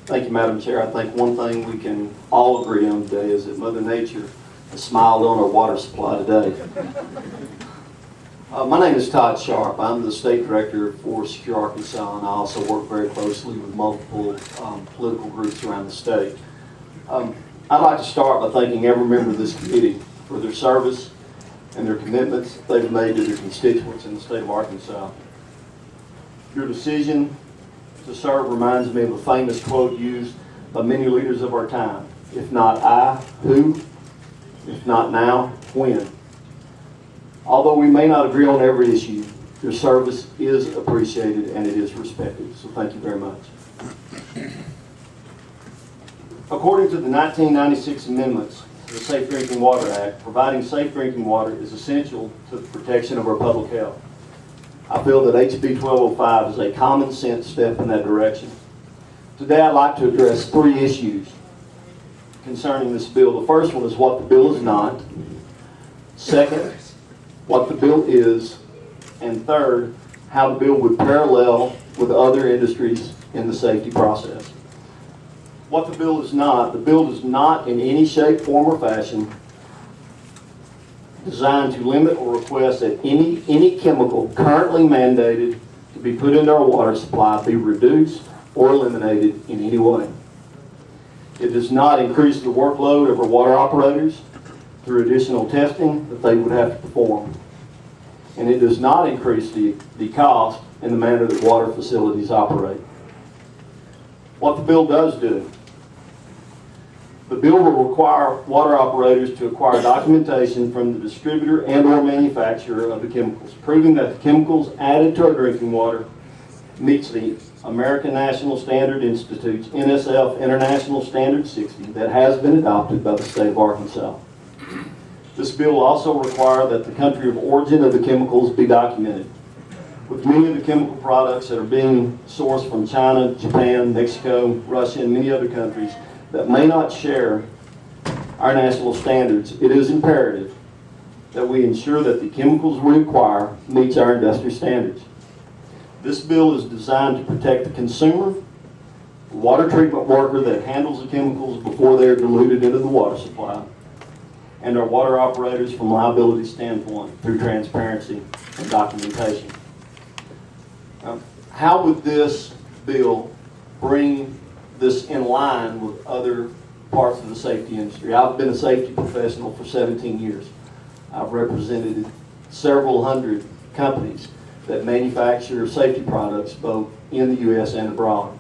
Thank you, Madam Chair. I think one thing we can all agree on today is that Mother Nature has smiled on our water supply today. My name is Todd Sharp. I'm the State Director for Secure Arkansas, and I also work very closely with multiple political groups around the state. I'd like to start by thanking every member of this committee for their service and their commitments they've made to their constituents in the state of Arkansas. Your decision to serve reminds me of a famous quote used by many leaders of our time. If not I, who? If not now, when? Although we may not agree on every issue, your service is appreciated and it is respected. So thank you very much. According to the 1996 amendments to the Safe Drinking Water Act, providing safe drinking water is essential to the protection of our public health. I feel that HB1205 is a common sense step in that direction. Today I'd like to address three issues concerning this bill. The first one is what the bill is not. Second, what the bill is. And third, how the bill would parallel with other industries in the safety process. What the bill is not. The bill does not in any shape, form, or fashion designed to limit or request that any chemical currently mandated to be put into our water supply be reduced or eliminated in any way. It does not increase the workload of our water operators through additional testing that they would have to perform. And it does not increase the cost in the manner that water facilities operate. What the bill does do. The bill will require water operators to acquire documentation from the distributor and or manufacturer of the chemicals, proving that the chemicals added to our drinking water meets the American National Standard Institute's NSF International Standard 60 that has been adopted by the state of Arkansas. This bill will also require that the country of origin of the chemicals be documented. With many of the chemical products that are being sourced from China, Japan, Mexico, Russia, and many other countries that may not share our national standards, it is imperative that we ensure that the chemicals we acquire meets our industry standards. This bill is designed to protect the consumer, the water treatment worker that handles the chemicals before they're diluted into the water supply, and our water operators from liability standpoint through transparency and documentation. How would this bill bring this in line with other parts of the safety industry? I've been a safety professional for 17 years. I've represented several hundred companies that manufacture safety products both in the U.S. and abroad.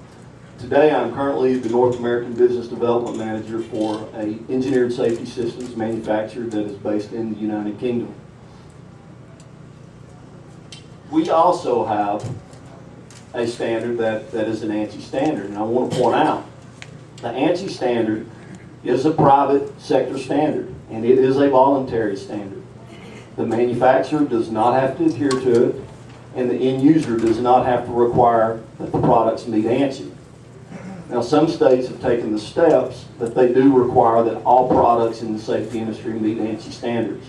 Today I'm currently the North American Business Development Manager for an engineered safety systems manufacturer that is based in the United Kingdom. We also have a standard that is an ANSI standard, and I want to point out the ANSI standard is a private sector standard and it is a voluntary standard. The manufacturer does not have to adhere to it, and the end user does not have to require that the products meet ANSI. Now, some states have taken the steps that they do require that all products in the safety industry meet ANSI standards.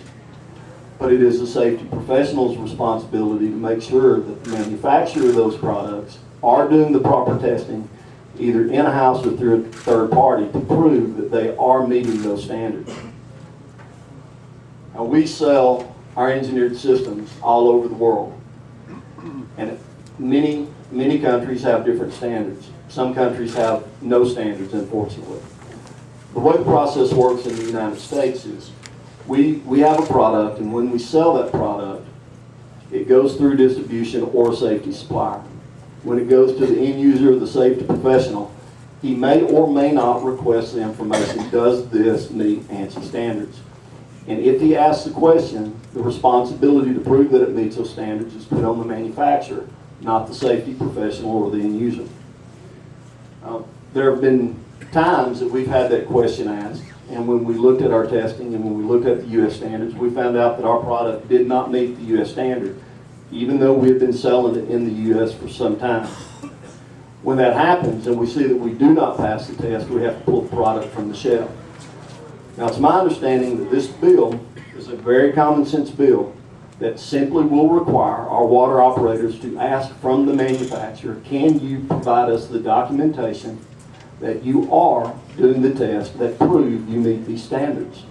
But it is the safety professional's responsibility to make sure that the manufacturer of those products are doing the proper testing, either in-house or through a third party, to prove that they are meeting those standards. Now, we sell our engineered systems all over the world, and many countries have different standards. Some countries have no standards, unfortunately. The way the process works in the United States is we have a product, and when we sell that product, it goes through distribution or a safety supplier. When it goes to the end user or the safety professional, he may or may not request the information, does this meet ANSI standards? And if he asks the question, the responsibility to prove that it meets those standards is put on the manufacturer, not the safety professional or the end user. There have been times that we've had that question asked, and when we looked at our testing and when we looked at the U.S. standards, we found out that our product did not meet the U.S. standard, even though we had been selling it in the U.S. for some time. When that happens and we see that we do not pass the test, we have to pull the product from the shelf. Now, it's my understanding that this bill is a very common sense bill that simply will require our water operators to ask from the manufacturer, can you provide us the documentation that you are doing the tests that prove you meet these standards.